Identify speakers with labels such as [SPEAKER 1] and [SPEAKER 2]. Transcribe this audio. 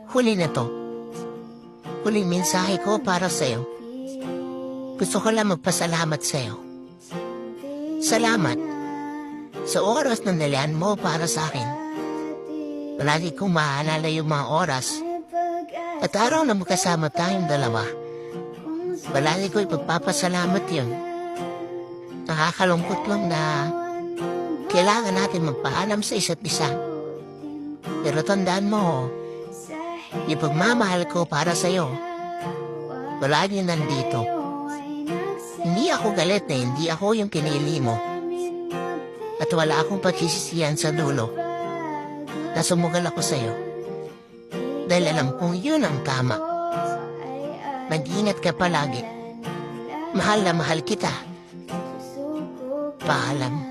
[SPEAKER 1] Huli na to. Huling mensahe ko para sa'yo. Gusto ko lang magpasalamat sa'yo. Salamat sa oras na nilaan mo para sa akin. Palagi kong maaalala yung mga oras at araw na magkasama tayong dalawa. Palagi ko ipagpapasalamat yun. Nakakalungkot lang na kailangan natin magpaalam sa isa't isa. Pero tandaan mo, yung pagmamahal ko para sa'yo, palagi nandito. Hindi ako galit na hindi ako yung pinili mo. At wala akong pagsisisihan sa dulo na sumugal ako sa'yo. Dahil alam kong yun ang tama. Mag-ingat ka palagi. Mahal na mahal kita. Paalam.